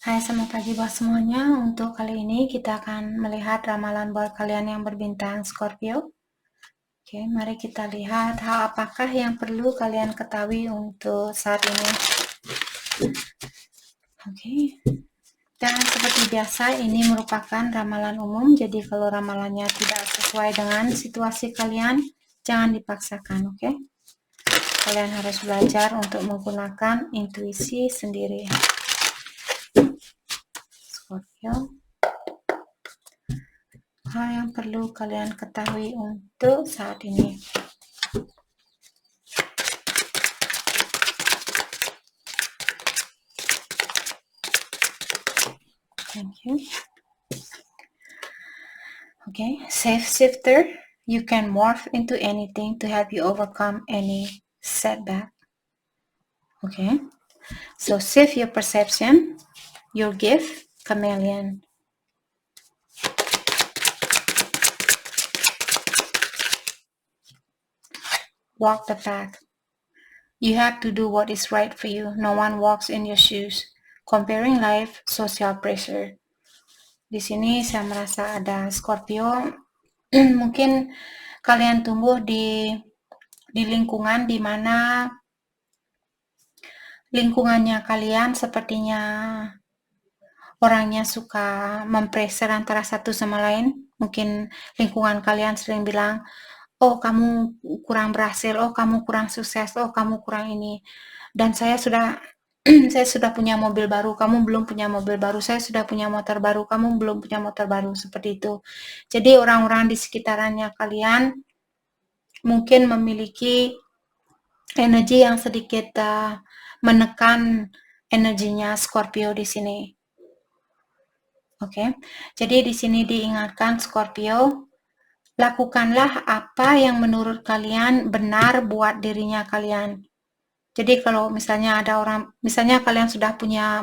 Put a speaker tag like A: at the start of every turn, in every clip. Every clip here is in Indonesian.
A: Hai, selamat pagi buat semuanya. Untuk kali ini kita akan melihat ramalan buat kalian yang berbintang Scorpio. Oke, mari kita lihat hal apakah yang perlu kalian ketahui untuk saat ini. Oke. Dan seperti biasa, ini merupakan ramalan umum. Jadi kalau ramalannya tidak sesuai dengan situasi kalian, jangan dipaksakan, oke? Kalian harus belajar untuk menggunakan intuisi sendiri. Scorpio. Hal yang perlu kalian ketahui untuk saat ini. Thank you. Okay, shifter, you can morph into anything to help you overcome any setback. Okay, so shift your perception, your gift, chameleon. Walk the path. You have to do what is right for you. No one walks in your shoes. Comparing life, social pressure. Di sini saya merasa ada Scorpio. Mungkin kalian tumbuh di lingkungan di mana lingkungannya kalian sepertinya orangnya suka mempressure antara satu sama lain. Mungkin lingkungan kalian sering bilang, oh kamu kurang berhasil, oh kamu kurang sukses, oh kamu kurang ini. Dan saya sudah saya sudah punya mobil baru, kamu belum punya mobil baru. Saya sudah punya motor baru, kamu belum punya motor baru. Seperti itu. Jadi orang-orang di sekitarannya kalian mungkin memiliki energi yang sedikit menekan energinya Scorpio di sini. Oke. Jadi di sini diingatkan Scorpio, lakukanlah apa yang menurut kalian benar buat dirinya kalian. Jadi kalau misalnya ada orang, misalnya kalian sudah punya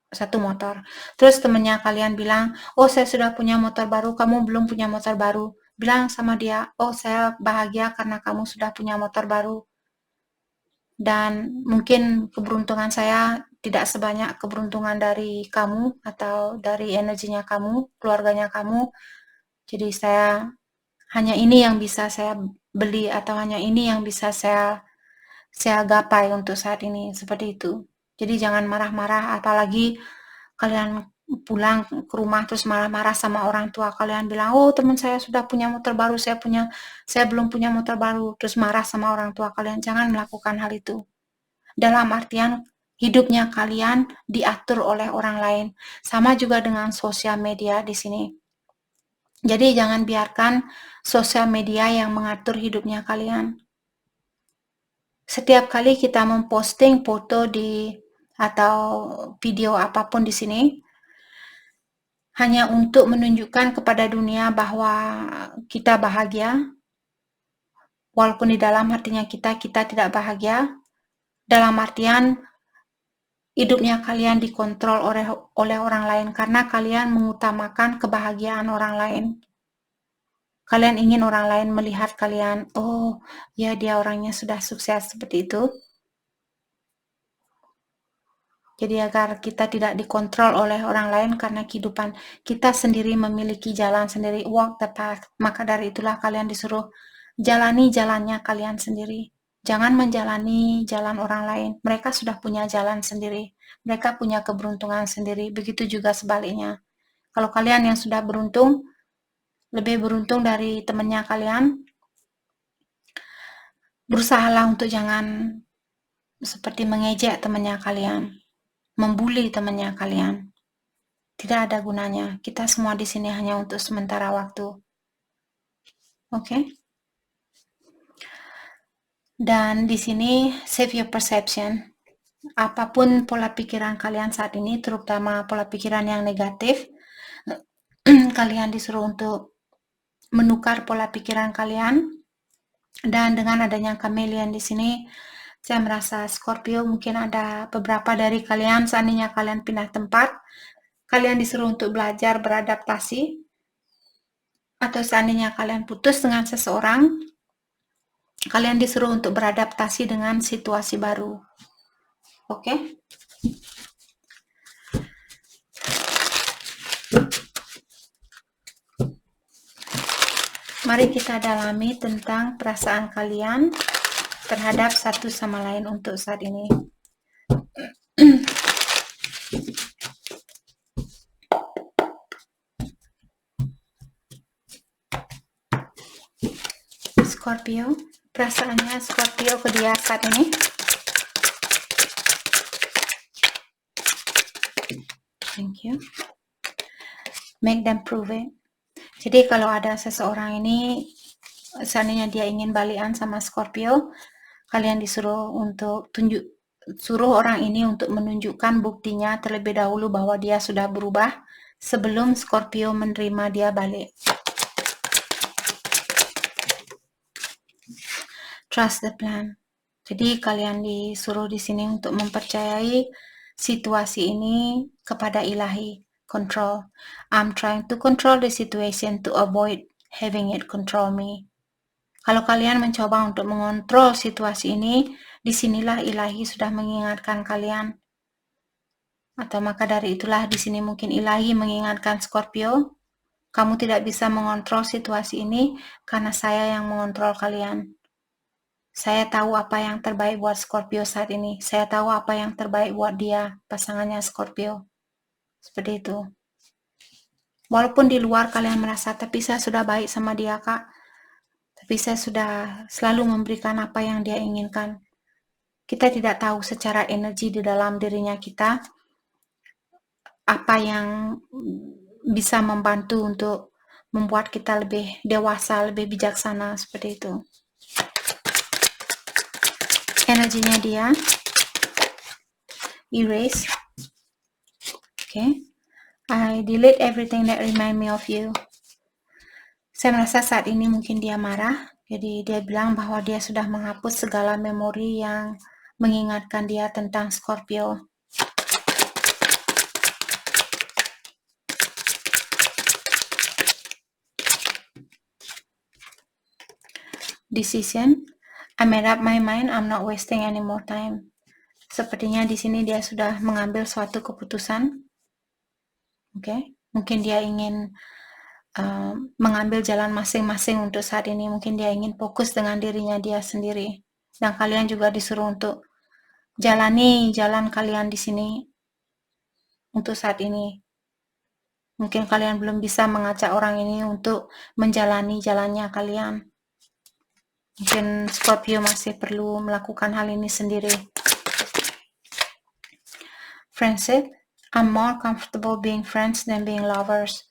A: satu motor, terus temennya kalian bilang, oh saya sudah punya motor baru, kamu belum punya motor baru. Bilang sama dia, oh saya bahagia karena kamu sudah punya motor baru. Dan mungkin keberuntungan saya tidak sebanyak keberuntungan dari kamu atau dari energinya kamu, keluarganya kamu. Jadi saya hanya ini yang bisa saya beli atau hanya ini yang bisa saya gapai untuk saat ini, seperti itu. Jadi jangan marah-marah, apalagi kalian pulang ke rumah terus marah-marah sama orang tua kalian, bilang, oh teman saya sudah punya motor baru, saya belum punya motor baru, terus marah sama orang tua kalian. Jangan melakukan hal itu. Dalam artian hidupnya kalian diatur oleh orang lain. Sama juga dengan sosial media di sini. Jadi jangan biarkan sosial media yang mengatur hidupnya kalian. Setiap kali kita memposting foto atau video apapun di sini, hanya untuk menunjukkan kepada dunia bahwa kita bahagia, walaupun di dalam hatinya kita tidak bahagia, dalam artian hidupnya kalian dikontrol oleh orang lain karena kalian mengutamakan kebahagiaan orang lain. Kalian ingin orang lain melihat kalian, oh ya dia orangnya sudah sukses, seperti itu. Jadi agar kita tidak dikontrol oleh orang lain karena kehidupan kita sendiri memiliki jalan sendiri, walk the path. Maka dari itulah kalian disuruh jalani jalannya kalian sendiri. Jangan menjalani jalan orang lain. Mereka sudah punya jalan sendiri. Mereka punya keberuntungan sendiri. Begitu juga sebaliknya. Kalau kalian yang sudah beruntung, lebih beruntung dari temannya kalian, berusahalah untuk jangan seperti mengejek temannya kalian, membuli temannya kalian. Tidak ada gunanya. Kita semua di sini hanya untuk sementara waktu. Oke? Dan di sini save your perception. Apapun pola pikiran kalian saat ini, terutama pola pikiran yang negatif, kalian disuruh untuk menukar pola pikiran kalian. Dan dengan adanya chameleon di sini, saya merasa Scorpio mungkin ada beberapa dari kalian, seandainya kalian pindah tempat, kalian disuruh untuk belajar beradaptasi, atau seandainya kalian putus dengan seseorang, kalian disuruh untuk beradaptasi dengan situasi baru. Oke? Mari kita dalami tentang perasaan kalian terhadap satu sama lain untuk saat ini. Scorpio, perasaannya Scorpio ke dia saat ini. Thank you. Make them prove it. Jadi kalau ada seseorang ini, seandainya dia ingin balikan sama Scorpio, kalian disuruh untuk suruh orang ini untuk menunjukkan buktinya terlebih dahulu bahwa dia sudah berubah sebelum Scorpio menerima dia balik. Trust the plan. Jadi kalian disuruh di sini untuk mempercayai situasi ini kepada ilahi. Control. I'm trying to control the situation to avoid having it control me. Kalau kalian mencoba untuk mengontrol situasi ini, disinilah ilahi sudah mengingatkan kalian. Atau maka dari itulah di sini mungkin ilahi mengingatkan Scorpio, kamu tidak bisa mengontrol situasi ini karena saya yang mengontrol kalian. Saya tahu apa yang terbaik buat Scorpio saat ini. Saya tahu apa yang terbaik buat dia, pasangannya Scorpio. Seperti itu. Walaupun di luar kalian merasa, tapi saya sudah baik sama dia, Kak. Tapi saya sudah selalu memberikan apa yang dia inginkan. Kita tidak tahu secara energi di dalam dirinya kita, apa yang bisa membantu untuk membuat kita lebih dewasa, lebih bijaksana, seperti itu. Energinya dia, erase. Okay. I delete everything that remind me of you. Saya merasa saat ini mungkin dia marah, jadi dia bilang bahwa dia sudah menghapus segala memori yang mengingatkan dia tentang Scorpio. Decision. I made up my mind, I'm not wasting any more time. Sepertinya di sini dia sudah mengambil suatu keputusan. Oke, mungkin dia ingin mengambil jalan masing-masing untuk saat ini. Mungkin dia ingin fokus dengan dirinya dia sendiri. Dan kalian juga disuruh untuk jalani jalan kalian di sini untuk saat ini. Mungkin kalian belum bisa mengajak orang ini untuk menjalani jalannya kalian. Mungkin Scorpio masih perlu melakukan hal ini sendiri. Friendship, I'm more comfortable being friends than being lovers.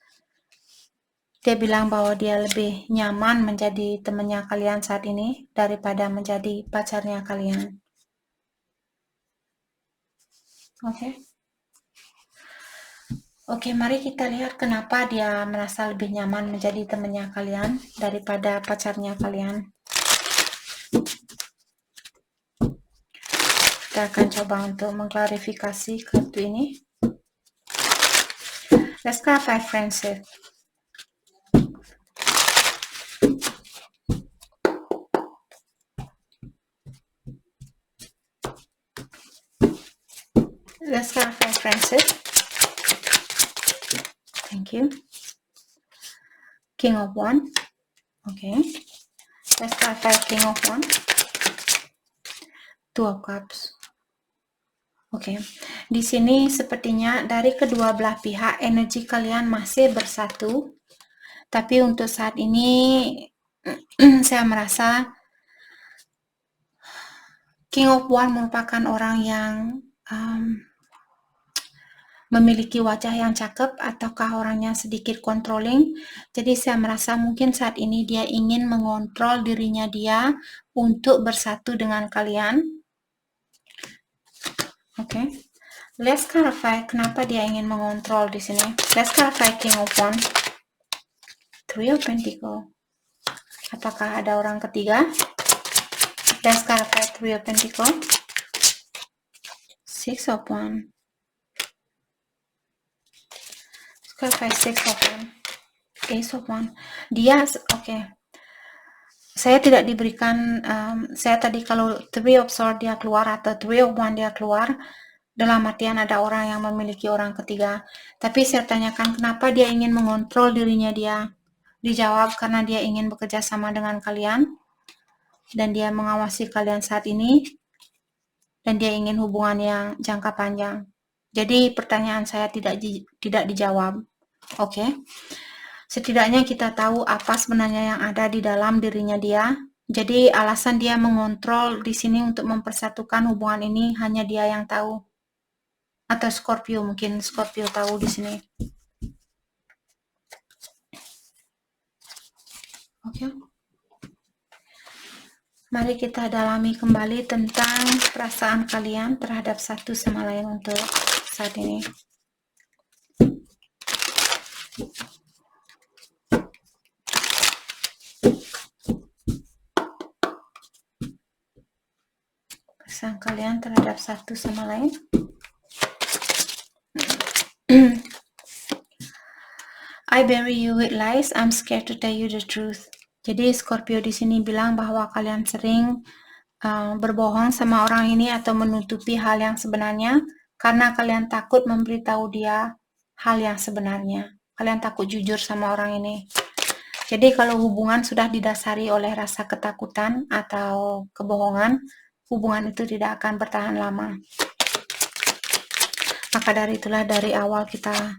A: Dia bilang bahwa dia lebih nyaman menjadi temannya kalian saat ini daripada menjadi pacarnya kalian. Oke, mari kita lihat kenapa dia merasa lebih nyaman menjadi temannya kalian daripada pacarnya kalian. Kita akan coba untuk mengklarifikasi kartu ini. Let's clarify friendship. Let's clarify friendship. Thank you. King of Wands. Okay. Let's clarify King of Wands. Two of Cups. Oke. Di sini sepertinya dari kedua belah pihak energi kalian masih bersatu. Tapi untuk saat ini saya merasa King of Wands merupakan orang yang memiliki wajah yang cakep ataukah orangnya sedikit controlling. Jadi saya merasa mungkin saat ini dia ingin mengontrol dirinya dia untuk bersatu dengan kalian. Oke. Let's clarify kenapa dia ingin mengontrol di sini. Let's clarify King of Wands. Three of Pentacles. Apakah ada orang ketiga? Let's clarify Three of Pentacles. Six of Wands. Clarify Six of Wands. Ace of Wands. Dia, oke. Saya tidak diberikan, saya tadi kalau Three of Swords dia keluar atau Three of Wands dia keluar, dalam artian ada orang yang memiliki orang ketiga. Tapi saya tanyakan kenapa dia ingin mengontrol dirinya dia. dijawab karena dia ingin bekerja sama dengan kalian dan dia mengawasi kalian saat ini dan dia ingin hubungan yang jangka panjang. Jadi pertanyaan saya tidak dijawab. Oke. Setidaknya kita tahu apa sebenarnya yang ada di dalam dirinya dia. Jadi alasan dia mengontrol di sini untuk mempersatukan hubungan ini hanya dia yang tahu. Atau Scorpio, mungkin Scorpio tahu di sini. Oke. Mari kita dalami kembali tentang perasaan kalian terhadap satu sama lain untuk saat ini. Perasaan kalian terhadap satu sama lain. I bury you with lies, I'm scared to tell you the truth. Jadi Scorpio di sini bilang bahwa kalian sering berbohong sama orang ini atau menutupi hal yang sebenarnya karena kalian takut memberitahu dia hal yang sebenarnya. Kalian takut jujur sama orang ini. Jadi kalau hubungan sudah didasari oleh rasa ketakutan atau kebohongan, hubungan itu tidak akan bertahan lama. Maka dari itulah dari awal kita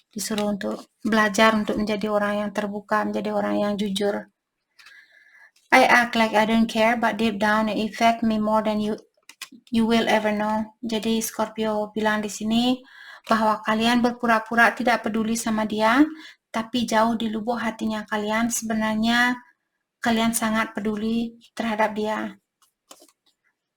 A: disuruh untuk belajar untuk menjadi orang yang terbuka, menjadi orang yang jujur. I act like I don't care, but deep down it affect me more than you will ever know. Jadi Scorpio bilang di sini bahwa kalian berpura-pura tidak peduli sama dia, tapi jauh di lubuk hatinya kalian sebenarnya kalian sangat peduli terhadap dia.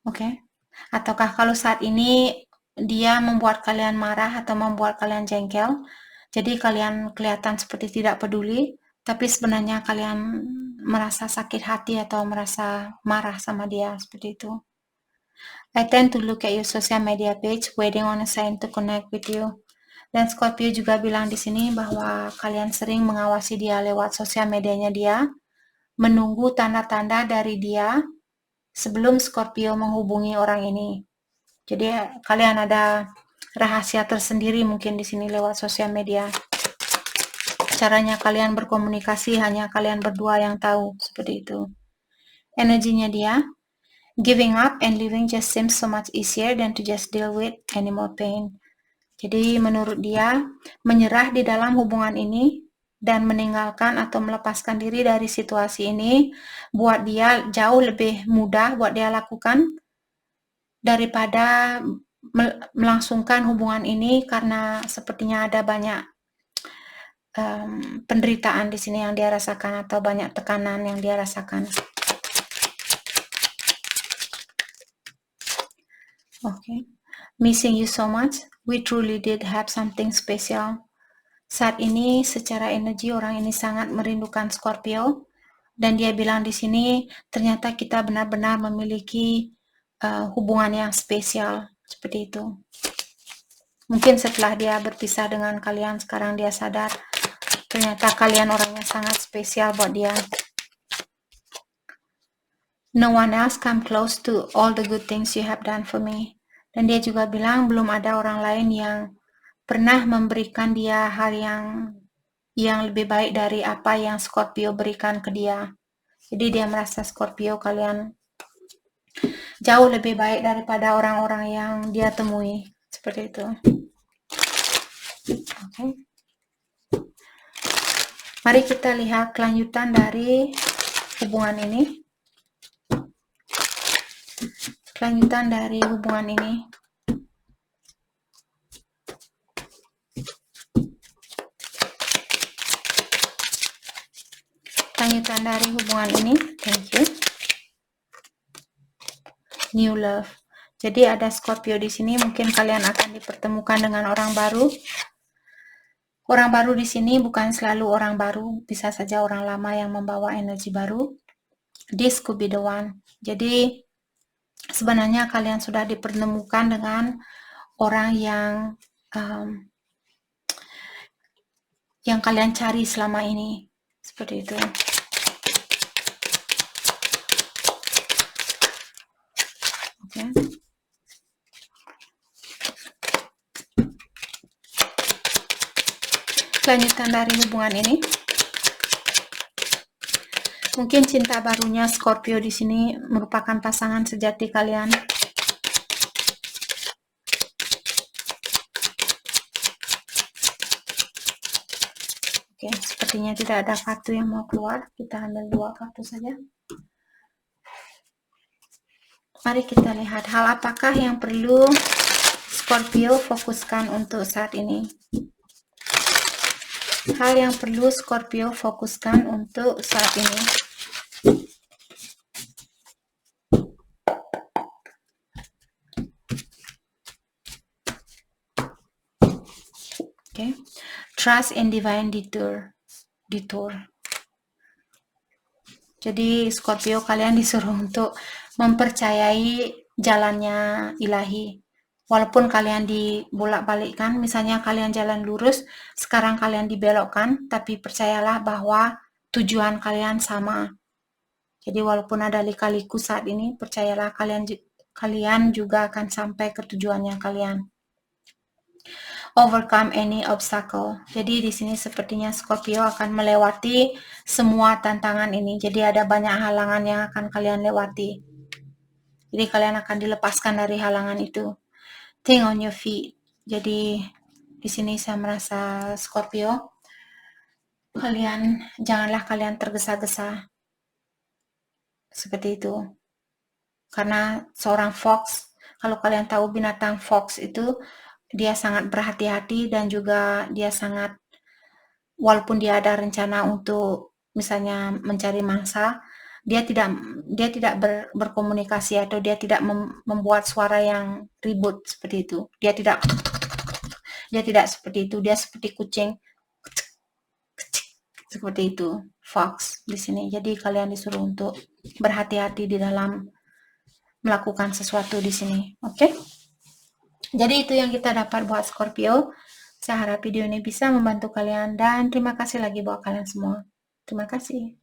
A: Oke? Ataukah kalau saat ini dia membuat kalian marah atau membuat kalian jengkel, jadi kalian kelihatan seperti tidak peduli, tapi sebenarnya kalian merasa sakit hati atau merasa marah sama dia, seperti itu. I tend to look at your social media page, waiting on a sign to connect with you. Dan Scorpio juga bilang di sini bahwa kalian sering mengawasi dia lewat sosial medianya dia, menunggu tanda-tanda dari dia sebelum Scorpio menghubungi orang ini. Jadi kalian ada rahasia tersendiri mungkin di sini lewat sosial media. Caranya kalian berkomunikasi hanya kalian berdua yang tahu, seperti itu. Energinya dia, giving up and living just seems so much easier than to just deal with any more pain. Jadi menurut dia, menyerah di dalam hubungan ini dan meninggalkan atau melepaskan diri dari situasi ini buat dia jauh lebih mudah buat dia lakukan daripada melangsungkan hubungan ini karena sepertinya ada banyak penderitaan di sini yang dia rasakan atau banyak tekanan yang dia rasakan. Okay. Missing you so much. We truly did have something special. Saat ini secara energi orang ini sangat merindukan Scorpio dan dia bilang di sini ternyata kita benar-benar memiliki hubungan yang spesial seperti itu. Mungkin setelah dia berpisah dengan kalian sekarang dia sadar ternyata kalian orang yang sangat spesial buat dia. No one else come close to all the good things you have done for me. Dan dia juga bilang belum ada orang lain yang pernah memberikan dia hal yang lebih baik dari apa yang Scorpio berikan ke dia. Jadi dia merasa Scorpio kalian jauh lebih baik daripada orang-orang yang dia temui. Seperti itu. Okay. Mari kita lihat kelanjutan dari hubungan ini. Kelanjutan dari hubungan ini. Kelanjutan dari hubungan ini. Thank you. New love. Jadi ada Scorpio di sini, mungkin kalian akan dipertemukan dengan orang baru. Orang baru di sini bukan selalu orang baru, bisa saja orang lama yang membawa energi baru. This could be the one. Jadi sebenarnya kalian sudah dipertemukan dengan orang yang kalian cari selama ini. Seperti itu. Oke. Kelanjutan dari hubungan ini. Mungkin cinta barunya Scorpio di sini merupakan pasangan sejati kalian. Oke, sepertinya tidak ada kartu yang mau keluar. Kita ambil 2 kartu saja. Mari kita lihat hal apakah yang perlu Scorpio fokuskan untuk saat ini. Hal yang perlu Scorpio fokuskan untuk saat ini. Okay. Trust in divine detour. Jadi Scorpio kalian disuruh untuk mempercayai jalannya ilahi. Walaupun kalian dibolak-balikkan, misalnya kalian jalan lurus, sekarang kalian dibelokkan, tapi percayalah bahwa tujuan kalian sama. Jadi walaupun ada lika-liku saat ini, percayalah kalian juga akan sampai ke tujuannya kalian. Overcome any obstacle. Jadi di sini sepertinya Scorpio akan melewati semua tantangan ini. Jadi ada banyak halangan yang akan kalian lewati. Jadi kalian akan dilepaskan dari halangan itu. Think on your feet. Jadi di sini saya merasa Scorpio, janganlah kalian tergesa-gesa. Seperti itu. Karena seorang fox, kalau kalian tahu binatang fox itu, dia sangat berhati-hati dan juga dia sangat, walaupun dia ada rencana untuk misalnya mencari mangsa, dia tidak berkomunikasi atau dia tidak membuat suara yang ribut seperti itu. Dia tidak seperti itu. Dia seperti kucing, seperti itu. Fox di sini. Jadi kalian disuruh untuk berhati-hati di dalam melakukan sesuatu di sini. Oke? Jadi itu yang kita dapat buat Scorpio. Saya harap video ini bisa membantu kalian dan terima kasih lagi buat kalian semua. Terima kasih.